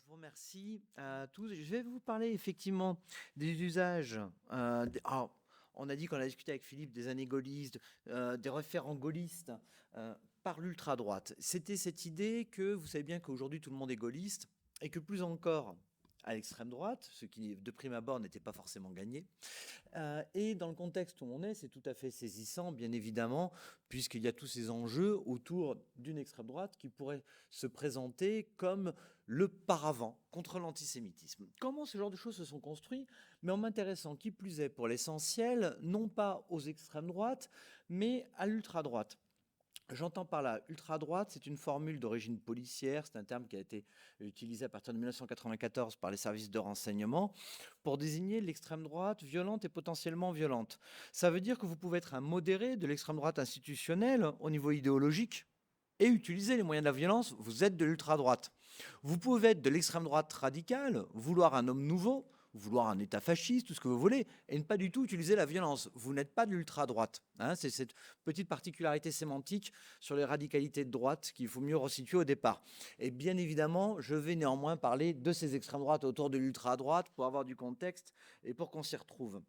vous remercie à tous. Je vais vous parler effectivement des usages. Alors, on a dit qu'on a discuté avec Philippe des années gaullistes, des référents gaullistes par l'ultra-droite. C'était cette idée que vous savez bien qu'aujourd'hui tout le monde est gaulliste et que plus encore à l'extrême droite, ce qui de prime abord n'était pas forcément gagné. Et dans le contexte où on est, c'est tout à fait saisissant, bien évidemment, puisqu'il y a tous ces enjeux autour d'une extrême droite qui pourrait se présenter comme le paravent contre l'antisémitisme. Comment ce genre de choses se sont construits? Mais en m'intéressant, qui plus est, pour l'essentiel, non pas aux extrêmes droites, mais à l'ultra-droite. J'entends par là, ultra-droite, c'est une formule d'origine policière, c'est un terme qui a été utilisé à partir de 1994 par les services de renseignement pour désigner l'extrême droite violente et potentiellement violente. Ça veut dire que vous pouvez être un modéré de l'extrême droite institutionnelle au niveau idéologique et utiliser les moyens de la violence, vous êtes de l'ultra-droite. Vous pouvez être de l'extrême droite radicale, vouloir un homme nouveau, vouloir un État fasciste, tout ce que vous voulez, et ne pas du tout utiliser la violence. Vous n'êtes pas de l'ultra-droite. Hein, c'est cette petite particularité sémantique sur les radicalités de droite qu'il faut mieux resituer au départ. Et bien évidemment, je vais néanmoins parler de ces extrêmes droites autour de l'ultra-droite pour avoir du contexte et pour qu'on s'y retrouve.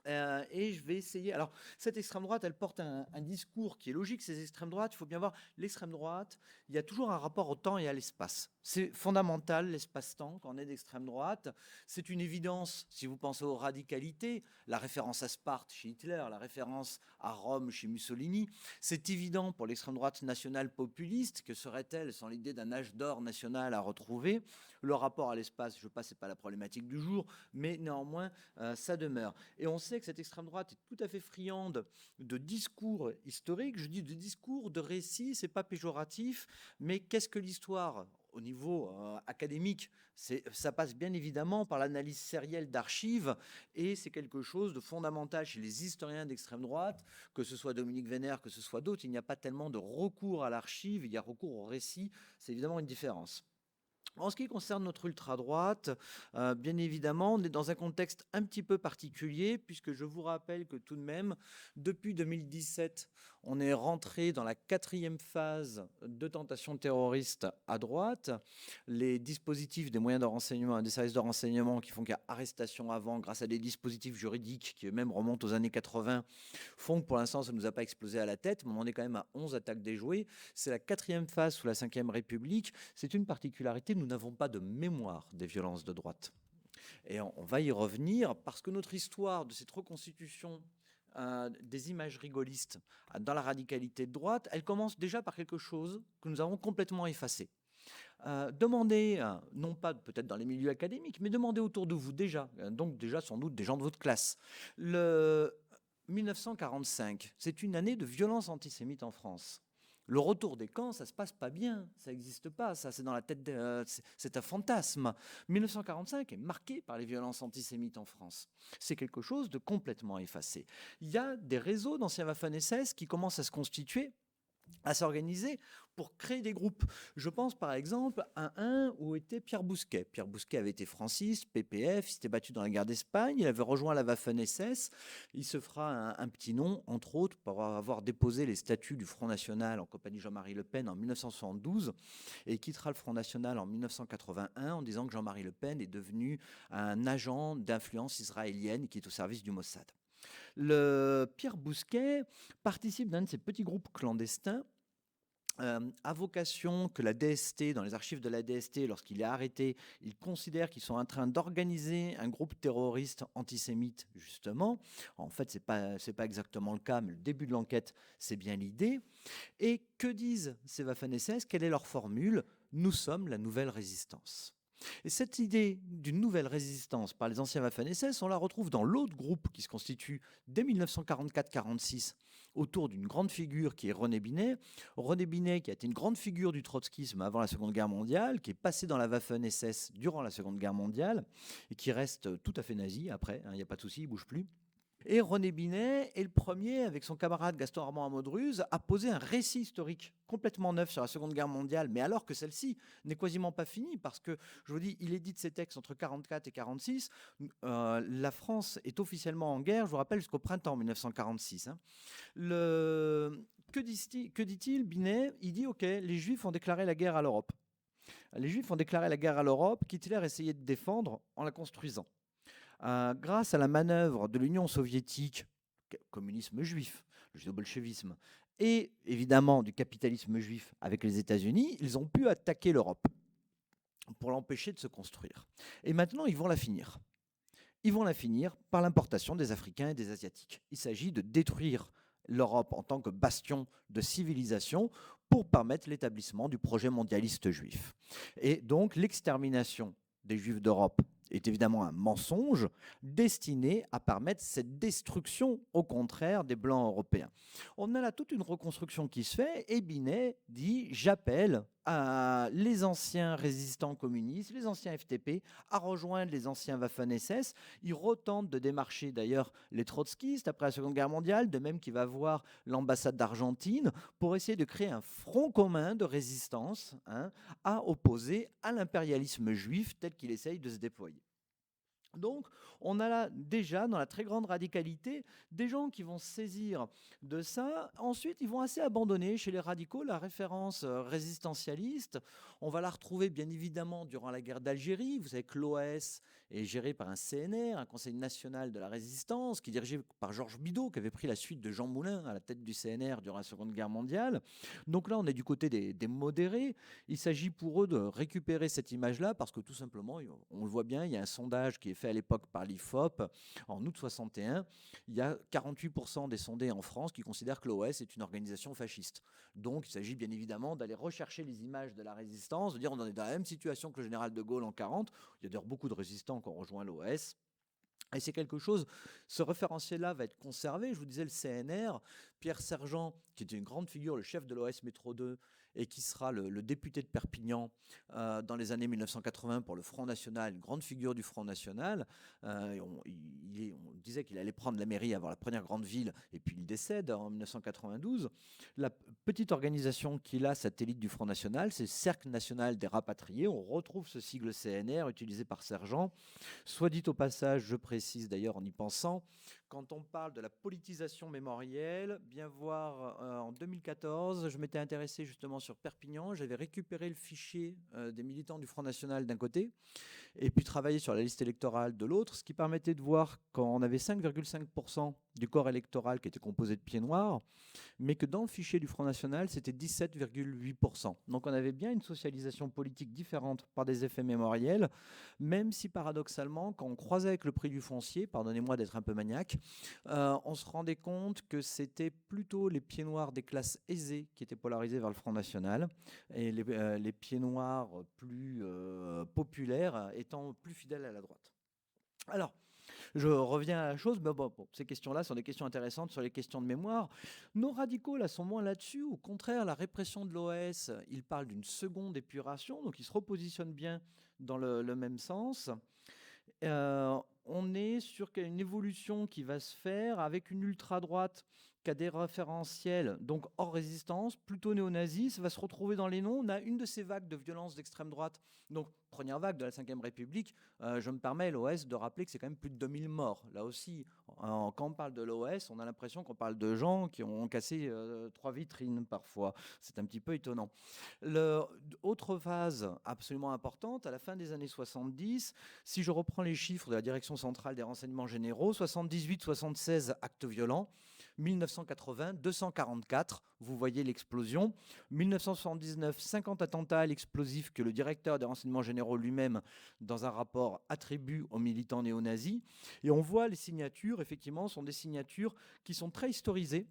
Et je vais essayer. Alors, cette extrême droite, elle porte un discours qui est logique. Ces extrêmes droites, il faut bien voir, l'extrême droite, il y a toujours un rapport au temps et à l'espace. C'est fondamental, l'espace-temps, quand on est d'extrême droite. C'est une évidence, si vous pensez aux radicalités, la référence à Sparte chez Hitler, la référence à Rome chez Mussolini. C'est évident pour l'extrême droite nationale populiste, que serait-elle sans l'idée d'un âge d'or national à retrouver? Le rapport à l'espace, je ne sais pas, ce n'est pas la problématique du jour, mais néanmoins, ça demeure. Et on sait que cette extrême droite est tout à fait friande de discours historiques. Je dis de discours, de récits, c'est pas péjoratif, mais qu'est-ce que l'histoire au niveau académique? Ça passe bien évidemment par l'analyse sérielle d'archives et c'est quelque chose de fondamental chez les historiens d'extrême droite, que ce soit Dominique Vénère, que ce soit d'autres. Il n'y a pas tellement de recours à l'archive, il y a recours au récit. C'est évidemment une différence. En ce qui concerne notre ultra-droite, bien évidemment, on est dans un contexte un petit peu particulier, puisque je vous rappelle que tout de même, depuis 2017, on est rentré dans la 4e phase de tentation terroriste à droite. Les dispositifs des moyens de renseignement et des services de renseignement qui font qu'il y a arrestation avant, grâce à des dispositifs juridiques qui eux-mêmes remontent aux années 80, font que pour l'instant, ça ne nous a pas explosé à la tête, mais on est quand même à 11 attaques déjouées. C'est la 4e phase sous la 5e République. C'est une particularité, nous n'avons pas de mémoire des violences de droite. Et on va y revenir parce que notre histoire de cette reconstitution des imageries gaullistes dans la radicalité de droite, elle commence déjà par quelque chose que nous avons complètement effacé. Demandez, non pas peut-être dans les milieux académiques, mais demandez autour de vous déjà, donc déjà sans doute des gens de votre classe. Le 1945, c'est une année de violence antisémite en France. Le retour des camps, ça se passe pas bien, ça n'existe pas, ça c'est dans la tête, c'est un fantasme. 1945 est marqué par les violences antisémites en France. C'est quelque chose de complètement effacé. Il y a des réseaux d'anciens Waffen-SS qui commencent à se constituer, à s'organiser pour créer des groupes. Je pense par exemple à un où était Pierre Bousquet. Pierre Bousquet avait été franciste, PPF, il s'était battu dans la guerre d'Espagne, il avait rejoint la Waffen-SS, il se fera un petit nom, entre autres, pour avoir déposé les statuts du Front National en compagnie de Jean-Marie Le Pen en 1972, et il quittera le Front National en 1981 en disant que Jean-Marie Le Pen est devenu un agent d'influence israélienne qui est au service du Mossad. Le Pierre Bousquet participe d'un de ces petits groupes clandestins à vocation que la DST, dans les archives de la DST, lorsqu'il est arrêté, il considère qu'ils sont en train d'organiser un groupe terroriste antisémite, justement. En fait, ce n'est pas exactement le cas, mais le début de l'enquête, c'est bien l'idée. Et que disent ces Waffen-SS? Quelle est leur formule? Nous sommes la nouvelle résistance. Et cette idée d'une nouvelle résistance par les anciens Waffen-SS, on la retrouve dans l'autre groupe qui se constitue dès 1944-46 autour d'une grande figure qui est René Binet. René Binet qui a été une grande figure du trotskisme avant la Seconde Guerre mondiale, qui est passé dans la Waffen-SS durant la Seconde Guerre mondiale et qui reste tout à fait nazi après, il n'y a pas de souci, il ne bouge plus. Et René Binet est le premier, avec son camarade Gaston Armand Amodruz, à poser un récit historique complètement neuf sur la Seconde Guerre mondiale, mais alors que celle-ci n'est quasiment pas finie, parce que, je vous dis, il édite ses textes entre 1944 et 1946. La France est officiellement en guerre, je vous rappelle, jusqu'au printemps 1946. Hein. Que dit-il, Binet? Il dit, OK, les Juifs ont déclaré la guerre à l'Europe. les Juifs ont déclaré la guerre à l'Europe qu'Hitler essayait de défendre en la construisant. Grâce à la manœuvre de l'Union soviétique, communisme juif, le judo-bolchevisme, et évidemment du capitalisme juif avec les États-Unis, ils ont pu attaquer l'Europe pour l'empêcher de se construire. Et maintenant, ils vont la finir. Ils vont la finir par l'importation des Africains et des Asiatiques. Il s'agit de détruire l'Europe en tant que bastion de civilisation pour permettre l'établissement du projet mondialiste juif. Et donc l'extermination des Juifs d'Europe est évidemment un mensonge destiné à permettre cette destruction, au contraire, des Blancs européens. On a là toute une reconstruction qui se fait, et Binet dit « j'appelle les anciens résistants communistes, les anciens FTP, à rejoindre les anciens Waffen-SS ». Il retente de démarcher d'ailleurs les trotskistes après la Seconde Guerre mondiale, de même qu'il va voir l'ambassade d'Argentine, pour essayer de créer un front commun de résistance à opposer à l'impérialisme juif tel qu'il essaye de se déployer. Donc, on a là déjà, dans la très grande radicalité, des gens qui vont se saisir de ça. Ensuite, ils vont assez abandonner chez les radicaux la référence résistentialiste. On va la retrouver bien évidemment durant la guerre d'Algérie. Vous savez que l'OAS est géré par un CNR, un Conseil national de la résistance, qui est dirigé par Georges Bidault, qui avait pris la suite de Jean Moulin à la tête du CNR durant la Seconde Guerre mondiale. Donc là, on est du côté des modérés. Il s'agit pour eux de récupérer cette image-là parce que tout simplement, on le voit bien, il y a un sondage qui est fait à l'époque par l'IFOP en août 61. Il y a 48% des sondés en France qui considèrent que l'OS est une organisation fasciste. Donc il s'agit bien évidemment d'aller rechercher les images de la résistance, de dire on est dans la même situation que le général de Gaulle en 40. Il y a d'ailleurs beaucoup de résistants qui ont rejoint l'OS. Et c'est quelque chose, ce référentiel-là va être conservé. Je vous disais le CNR, Pierre Sergent, qui était une grande figure, le chef de l'OS Métro 2, et qui sera le député de Perpignan dans les années 1980 pour le Front National, une grande figure du Front National. On disait qu'il allait prendre la mairie, avoir la première grande ville, et puis il décède en 1992. La petite organisation qu'il a, satellite du Front National, c'est Cercle National des Rapatriés. On retrouve ce sigle CNR utilisé par Sergent. Soit dit au passage, je précise d'ailleurs en y pensant, quand on parle de la politisation mémorielle, bien voir en 2014, je m'étais intéressé justement sur Perpignan, j'avais récupéré le fichier des militants du Front National d'un côté, et puis travaillé sur la liste électorale de l'autre, ce qui permettait de voir qu'on avait 5,5% du corps électoral qui était composé de pieds noirs, mais que dans le fichier du Front National, c'était 17,8%. Donc on avait bien une socialisation politique différente par des effets mémoriels, même si paradoxalement, quand on croisait avec le prix du foncier, pardonnez-moi d'être un peu maniaque, on se rendait compte que c'était plutôt les pieds noirs des classes aisées qui étaient polarisés vers le Front National, et les pieds noirs plus populaires étant plus fidèles à la droite. Alors, je reviens à la chose, mais bon, ces questions-là sont des questions intéressantes sur les questions de mémoire. Nos radicaux là sont moins là-dessus. Au contraire, la répression de l'OS, ils parlent d'une seconde épuration, donc ils se repositionnent bien dans le même sens. On est sur une évolution qui va se faire avec une ultra-droite qui a des référentiels, donc hors résistance, plutôt néo-nazis. Ça va se retrouver dans les noms. On a une de ces vagues de violence d'extrême droite, donc première vague de la Ve République. Je me permets, l'OS, de rappeler que c'est quand même plus de 2000 morts. Là aussi, quand on parle de l'OS, on a l'impression qu'on parle de gens qui ont cassé 3 vitrines parfois. C'est un petit peu étonnant. Autre phase absolument importante, à la fin des années 70, si je reprends les chiffres de la Direction centrale des renseignements généraux, 78-76 actes violents, 1980, 244, vous voyez l'explosion. 1979, 50 attentats à l'explosif que le directeur des renseignements généraux lui-même, dans un rapport, attribue aux militants néo-nazis. Et on voit les signatures, effectivement, sont des signatures qui sont très historisées,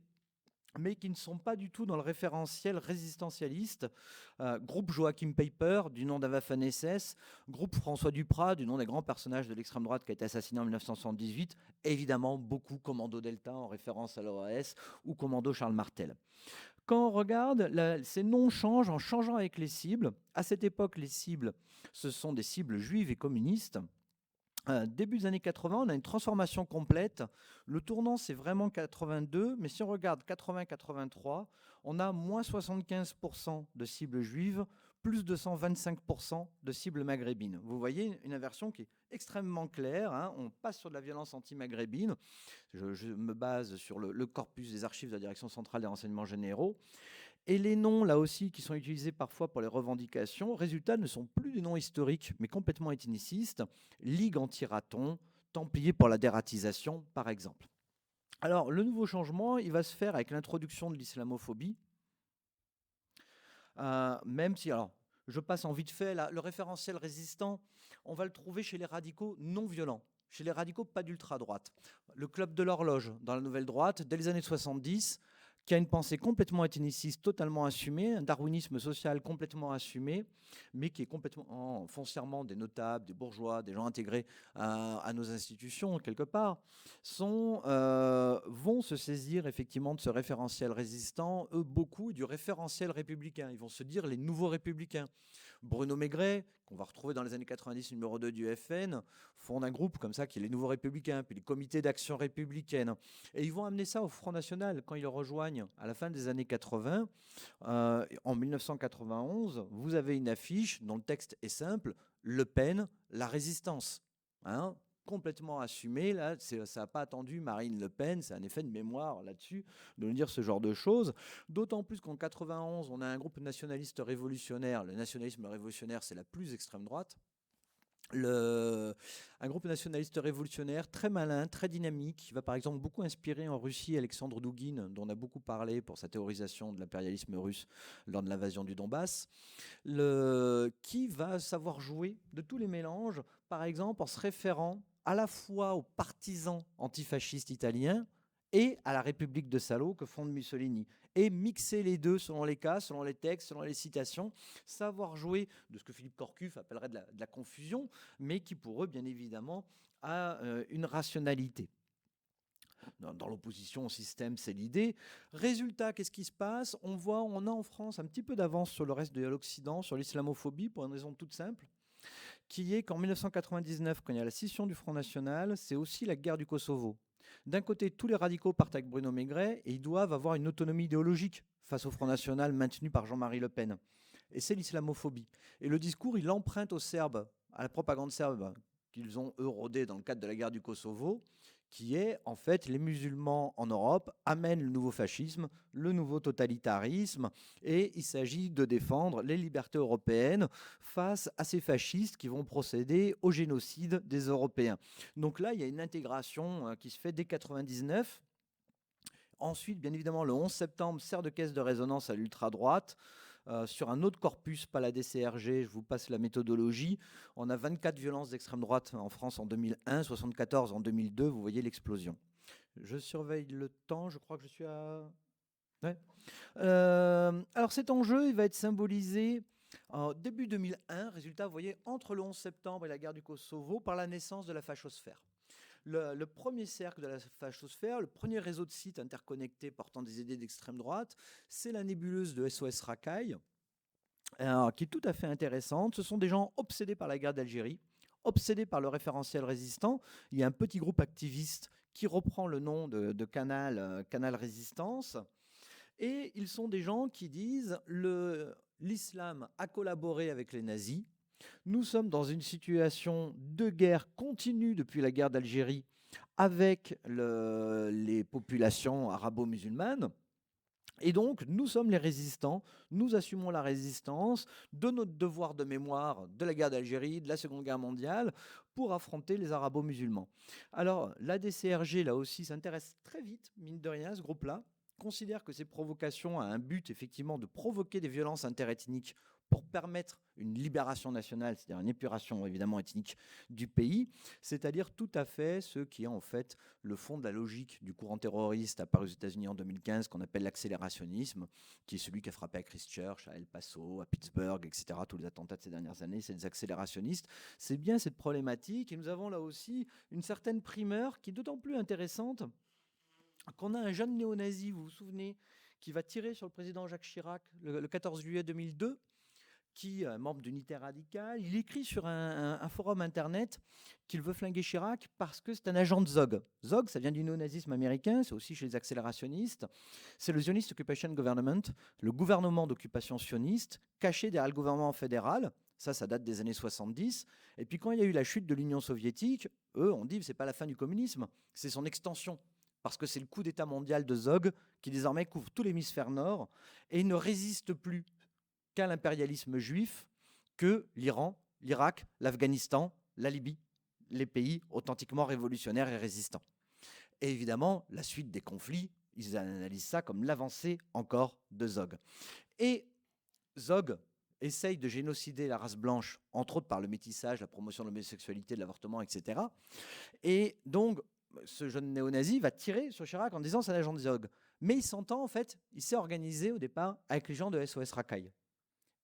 mais qui ne sont pas du tout dans le référentiel résistentialiste. Groupe Joachim Peiper, du nom d'Waffen-SS, groupe François Duprat, du nom des grands personnages de l'extrême droite qui a été assassiné en 1978, évidemment beaucoup Commando Delta en référence à l'OAS ou Commando Charles Martel. Quand on regarde, ces noms changent en changeant avec les cibles. À cette époque, les cibles, ce sont des cibles juives et communistes. Début des années 80, on a une transformation complète. Le tournant, c'est vraiment 82, mais si on regarde 80-83, on a moins 75% de cibles juives, plus 225% de cibles maghrébines. Vous voyez une inversion qui est extrêmement claire. On passe sur de la violence anti-maghrébine. Je me base sur le corpus des archives de la Direction centrale des renseignements généraux. Et les noms, là aussi, qui sont utilisés parfois pour les revendications, résultat, ne sont plus des noms historiques, mais complètement ethnicistes. Ligue anti-raton, Templiers pour la dératisation, par exemple. Alors, le nouveau changement, il va se faire avec l'introduction de l'islamophobie, même si, alors, je passe en vite fait, là, le référentiel résistant, on va le trouver chez les radicaux non violents, chez les radicaux pas d'ultra-droite. Le club de l'horloge, dans la nouvelle droite, dès les années 70, qui a une pensée complètement ethniciste, totalement assumée, un darwinisme social complètement assumé, mais qui est complètement foncièrement des notables, des bourgeois, des gens intégrés à nos institutions, quelque part, vont se saisir effectivement de ce référentiel résistant, eux beaucoup, du référentiel républicain. Ils vont se dire les nouveaux républicains. Bruno Maigret, qu'on va retrouver dans les années 90, numéro 2 du FN, fonde un groupe comme ça qui est les Nouveaux Républicains, puis les comités d'action républicaine. Et ils vont amener ça au Front National quand ils le rejoignent à la fin des années 80. En 1991, vous avez une affiche dont le texte est simple, Le Pen, la résistance. Hein, complètement assumé, là, ça n'a pas attendu Marine Le Pen, c'est un effet de mémoire là-dessus, de nous dire ce genre de choses. D'autant plus qu'en 91, on a un groupe nationaliste révolutionnaire. Le nationalisme révolutionnaire, c'est la plus extrême droite. Un groupe nationaliste révolutionnaire très malin, très dynamique, qui va par exemple beaucoup inspirer en Russie Alexandre Douguine, dont on a beaucoup parlé pour sa théorisation de l'impérialisme russe lors de l'invasion du Donbass, qui va savoir jouer de tous les mélanges, par exemple en se référant à la fois aux partisans antifascistes italiens et à la République de Salo que fonde Mussolini. Et mixer les deux selon les cas, selon les textes, selon les citations, savoir jouer de ce que Philippe Corcuff appellerait de la confusion, mais qui pour eux, bien évidemment, a une rationalité. Dans l'opposition au système, c'est l'idée. Résultat, qu'est-ce qui se passe? On a en France un petit peu d'avance sur le reste de l'Occident, sur l'islamophobie, pour une raison toute simple, qui est qu'en 1999, quand il y a la scission du Front National, c'est aussi la guerre du Kosovo. D'un côté, tous les radicaux partent avec Bruno Maigret et ils doivent avoir une autonomie idéologique face au Front National maintenu par Jean-Marie Le Pen. Et c'est l'islamophobie. Et le discours, il emprunte aux Serbes, à la propagande serbe qu'ils ont erodée dans le cadre de la guerre du Kosovo, qui est en fait les musulmans en Europe amènent le nouveau fascisme, le nouveau totalitarisme, et il s'agit de défendre les libertés européennes face à ces fascistes qui vont procéder au génocide des Européens. Donc là, il y a une intégration qui se fait dès 1999. Ensuite, bien évidemment, le 11 septembre sert de caisse de résonance à l'ultra-droite. Sur un autre corpus, pas la DCRG, je vous passe la méthodologie. On a 24 violences d'extrême droite en France en 2001, 74 en 2002, vous voyez l'explosion. Je surveille le temps, je crois que je suis à... Ouais. Alors cet enjeu, il va être symbolisé en début 2001, résultat, vous voyez, entre le 11 septembre et la guerre du Kosovo, par la naissance de la fachosphère. Le premier cercle de la fachosphère, le premier réseau de sites interconnectés portant des idées d'extrême droite, c'est la nébuleuse de SOS Racaille, qui est tout à fait intéressante. Ce sont des gens obsédés par la guerre d'Algérie, obsédés par le référentiel résistant. Il y a un petit groupe activiste qui reprend le nom de Canal Résistance. Et ils sont des gens qui disent l'islam a collaboré avec les nazis. Nous sommes dans une situation de guerre continue depuis la guerre d'Algérie avec les populations arabo-musulmanes. Et donc, nous sommes les résistants, nous assumons la résistance de notre devoir de mémoire de la guerre d'Algérie, de la Seconde Guerre mondiale, pour affronter les arabo-musulmans. Alors, la DCRG, là aussi, s'intéresse très vite, mine de rien, à ce groupe-là, considère que ces provocations ont un but, effectivement, de provoquer des violences interethniques pour permettre une libération nationale, c'est-à-dire une épuration évidemment ethnique du pays, c'est-à-dire tout à fait ce qui est en fait le fond de la logique du courant terroriste apparu aux États-Unis en 2015, qu'on appelle l'accélérationnisme, qui est celui qui a frappé à Christchurch, à El Paso, à Pittsburgh, etc. Tous les attentats de ces dernières années, c'est des accélérationnistes. C'est bien cette problématique, et nous avons là aussi une certaine primeur qui est d'autant plus intéressante qu'on a un jeune néo-nazi, vous vous souvenez, qui va tirer sur le président Jacques Chirac le 14 juillet 2002, qui est membre d'Unité radicale. Il écrit sur un forum internet qu'il veut flinguer Chirac parce que c'est un agent de ZOG. ZOG, ça vient du néo-nazisme américain, c'est aussi chez les accélérationnistes. C'est le Zionist Occupation Government, le gouvernement d'occupation sioniste, caché derrière le gouvernement fédéral. Ça date des années 70. Et puis quand il y a eu la chute de l'Union soviétique, eux, on dit que ce n'est pas la fin du communisme, c'est son extension. parce que c'est le coup d'État mondial de Zog qui désormais couvre tout l'hémisphère nord et ne résiste plus qu'à l'impérialisme juif que l'Iran, l'Irak, l'Afghanistan, la Libye, les pays authentiquement révolutionnaires et résistants. Et évidemment, la suite des conflits, ils analysent ça comme l'avancée encore de Zog. Et Zog essaye de génocider la race blanche, entre autres par le métissage, la promotion de l'homosexualité, de l'avortement, etc. Et donc, ce jeune néo-nazi va tirer sur Chirac en disant c'est l'agent de Zog. Mais il s'entend, en fait, il s'est organisé au départ avec les gens de SOS Racaille.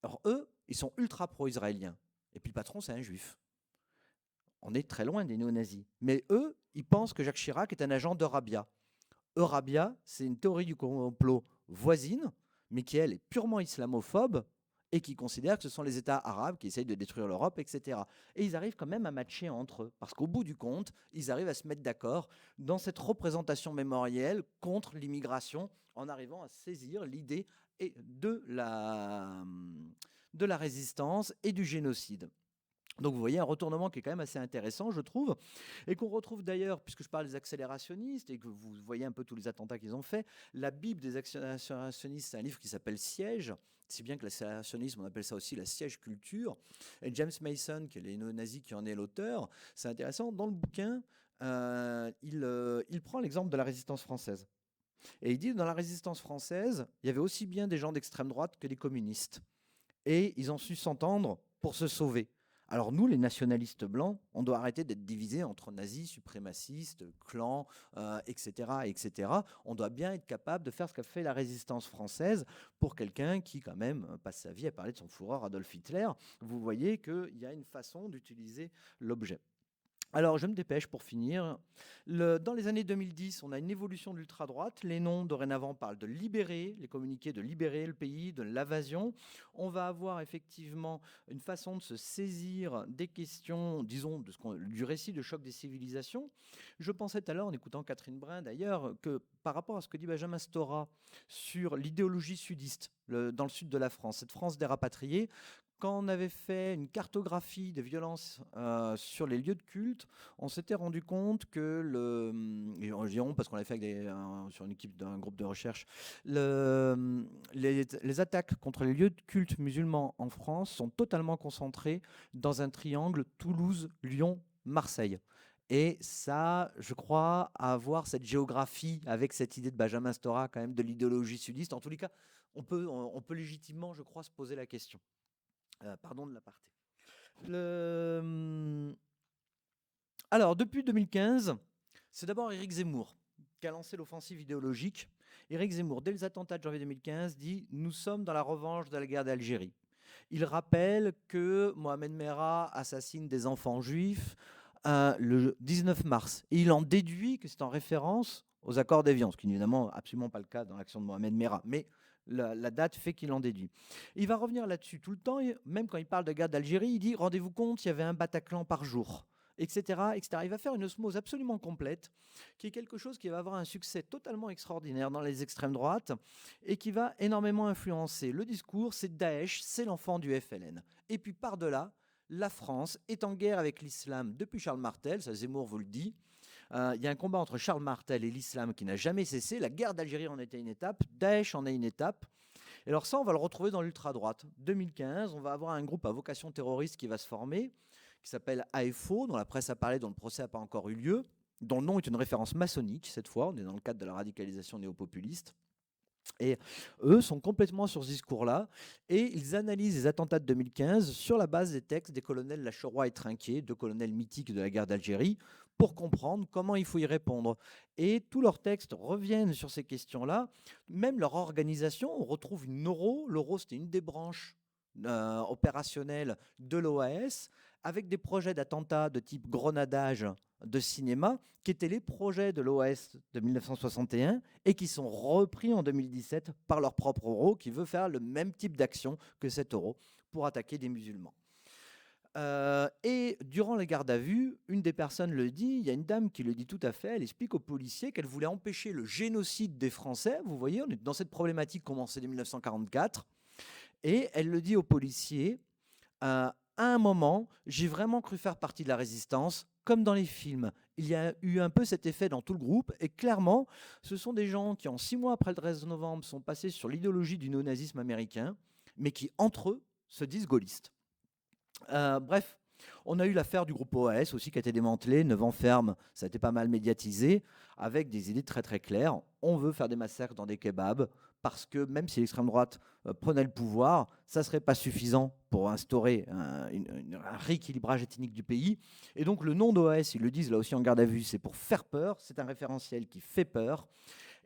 Alors eux, ils sont ultra pro-israéliens. Et puis le patron, c'est un juif. On est très loin des néo-nazis. Mais eux, ils pensent que Jacques Chirac est un agent d'Eurabia. Eurabia, c'est une théorie du complot voisine, mais qui, elle, est purement islamophobe et qui considère que ce sont les États arabes qui essayent de détruire l'Europe, etc. Et ils arrivent quand même à matcher entre eux, parce qu'au bout du compte, ils arrivent à se mettre d'accord dans cette représentation mémorielle contre l'immigration, en arrivant à saisir l'idée de la résistance et du génocide. Donc vous voyez un retournement qui est quand même assez intéressant, je trouve, et qu'on retrouve d'ailleurs, puisque je parle des accélérationnistes, et que vous voyez un peu tous les attentats qu'ils ont faits, la Bible des accélérationnistes, c'est un livre qui s'appelle Siège, si bien que l'accélérationnisme, on appelle ça aussi la siège culture, et James Mason, qui est les néo-nazis qui en est l'auteur, c'est intéressant, dans le bouquin, il prend l'exemple de la résistance française. Et il dit, dans la résistance française, il y avait aussi bien des gens d'extrême droite que des communistes. Et ils ont su s'entendre pour se sauver. Alors nous, les nationalistes blancs, on doit arrêter d'être divisés entre nazis, suprémacistes, clans, etc., etc. On doit bien être capable de faire ce qu'a fait la résistance française pour quelqu'un qui, quand même, passe sa vie à parler de son fourreur Adolf Hitler. Vous voyez qu'il y a une façon d'utiliser l'objet. Alors, je me dépêche pour finir. Dans les années 2010, on a une évolution de l'ultra-droite. Les noms, dorénavant, parlent de libérer, les communiqués de libérer le pays, de l'invasion. On va avoir effectivement une façon de se saisir des questions, disons, du récit de choc des civilisations. Je pensais tout à l'heure, en écoutant Catherine Brun d'ailleurs, que par rapport à ce que dit Benjamin Stora sur l'idéologie sudiste dans le sud de la France, cette France des rapatriés, quand on avait fait une cartographie des violences sur les lieux de culte, on s'était rendu compte que et on parce qu'on l'avait fait avec sur une équipe d'un groupe de recherche, les attaques contre les lieux de culte musulmans en France sont totalement concentrées dans un triangle Toulouse, Lyon, Marseille. Et ça, je crois, avoir cette géographie avec cette idée de Benjamin Stora, quand même, de l'idéologie sudiste. En tous les cas, on peut légitimement, je crois, se poser la question. Pardon de l'aparté. Alors, depuis 2015, c'est d'abord Éric Zemmour qui a lancé l'offensive idéologique. Éric Zemmour, dès les attentats de janvier 2015, dit « Nous sommes dans la revanche de la guerre d'Algérie ». Il rappelle que Mohamed Merah assassine des enfants juifs le 19 mars. Et il en déduit que c'est en référence aux accords d'Évian, ce qui n'est évidemment absolument pas le cas dans l'action de Mohamed Merah. Mais la date fait qu'il en déduit. Il va revenir là-dessus tout le temps, et même quand il parle de guerre d'Algérie, il dit « Rendez-vous compte, il y avait un Bataclan par jour ». Etc., etc. Il va faire une osmose absolument complète, qui est quelque chose qui va avoir un succès totalement extraordinaire dans les extrêmes droites et qui va énormément influencer le discours. C'est Daesh, c'est l'enfant du FLN. Et puis par-delà, la France est en guerre avec l'islam depuis Charles Martel, ça Zemmour vous le dit. Il y a un combat entre Charles Martel et l'islam qui n'a jamais cessé. La guerre d'Algérie en était une étape, Daesh en est une étape. Et alors ça, on va le retrouver dans l'ultra-droite. 2015, on va avoir un groupe à vocation terroriste qui va se former, qui s'appelle AFO, dont la presse a parlé, dont le procès n'a pas encore eu lieu, dont le nom est une référence maçonnique cette fois, on est dans le cadre de la radicalisation néopopuliste. Et eux sont complètement sur ce discours-là et ils analysent les attentats de 2015 sur la base des textes des colonels Lacheroy et Trinquier, deux colonels mythiques de la guerre d'Algérie, pour comprendre comment il faut y répondre. Et tous leurs textes reviennent sur ces questions-là. Même leur organisation, on retrouve une Euro. L'Euro, c'était une des branches opérationnelles de l'OAS, avec des projets d'attentats de type grenadage de cinéma, qui étaient les projets de l'OAS de 1961 et qui sont repris en 2017 par leur propre Euro, qui veut faire le même type d'action que cet Euro pour attaquer des musulmans. Et durant les gardes à vue, une des personnes le dit, il y a une dame qui le dit tout à fait, elle explique aux policiers qu'elle voulait empêcher le génocide des Français. Vous voyez, on est dans cette problématique commencée dès 1944. Et elle le dit aux policiers, à un moment, j'ai vraiment cru faire partie de la résistance, comme dans les films. il y a eu un peu cet effet dans tout le groupe, et clairement, ce sont des gens qui, en 6 mois après le 13 novembre, sont passés sur l'idéologie du néonazisme américain, mais qui, entre eux, se disent gaullistes. Bref, on a eu l'affaire du groupe OAS aussi qui a été démantelé, 9 ans ferme, ça a été pas mal médiatisé, avec des idées très très claires. On veut faire des massacres dans des kebabs, parce que même si l'extrême droite prenait le pouvoir, ça ne serait pas suffisant pour instaurer un rééquilibrage ethnique du pays. Et donc le nom d'OAS, ils le disent là aussi en garde à vue, c'est pour faire peur, c'est un référentiel qui fait peur.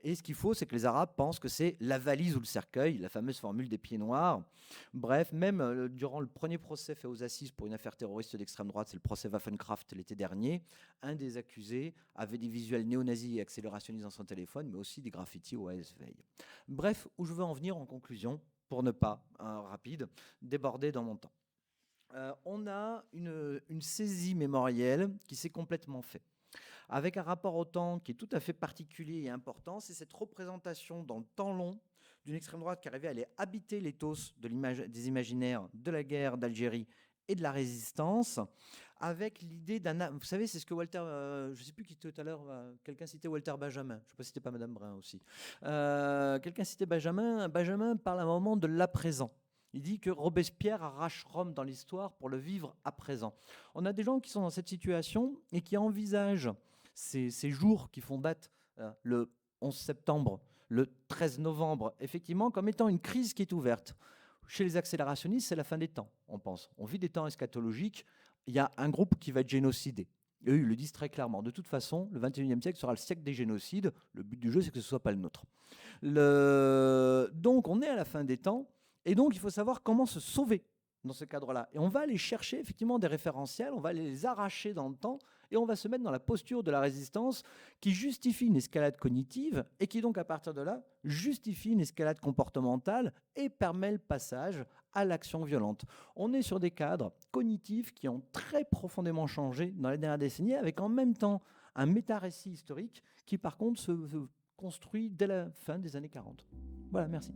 Et ce qu'il faut, c'est que les Arabes pensent que c'est la valise ou le cercueil, la fameuse formule des pieds noirs. Bref, même durant le premier procès fait aux assises pour une affaire terroriste d'extrême droite, c'est le procès Waffenkraft l'été dernier, un des accusés avait des visuels néo-nazis et accélérationnistes dans son téléphone, mais aussi des graffitis au ASVEI. Bref, où je veux en venir en conclusion, pour ne pas, rapide, déborder dans mon temps. On a une saisie mémorielle qui s'est complètement faite, avec un rapport au temps qui est tout à fait particulier et important. C'est cette représentation dans le temps long d'une extrême droite qui arrivait à aller habiter l'éthos des imaginaires de la guerre d'Algérie et de la résistance, avec l'idée d'un... Vous savez, c'est ce que Walter... je ne sais plus qui tout à l'heure... quelqu'un citait Walter Benjamin. Je ne sais pas si c'était pas Madame Brun aussi. Quelqu'un citait Benjamin. Benjamin parle à un moment de l'après-présent. Il dit que Robespierre arrache Rome dans l'histoire pour le vivre à présent. On a des gens qui sont dans cette situation et qui envisagent ces jours qui font date, le 11 septembre, le 13 novembre, effectivement, comme étant une crise qui est ouverte. Chez les accélérationnistes, c'est la fin des temps, on pense. On vit des temps eschatologiques. Il y a un groupe qui va être génocidé. Et eux, ils le disent très clairement. De toute façon, le 21e siècle sera le siècle des génocides. Le but du jeu, c'est que ce ne soit pas le nôtre. Donc, on est à la fin des temps. Et donc, il faut savoir comment se sauver dans ce cadre-là. Et on va aller chercher effectivement des référentiels, on va les arracher dans le temps, et on va se mettre dans la posture de la résistance qui justifie une escalade cognitive, et qui donc, à partir de là, justifie une escalade comportementale et permet le passage à l'action violente. On est sur des cadres cognitifs qui ont très profondément changé dans les dernières décennies, avec en même temps un méta-récit historique qui, par contre, se construit dès la fin des années 40. Voilà, merci.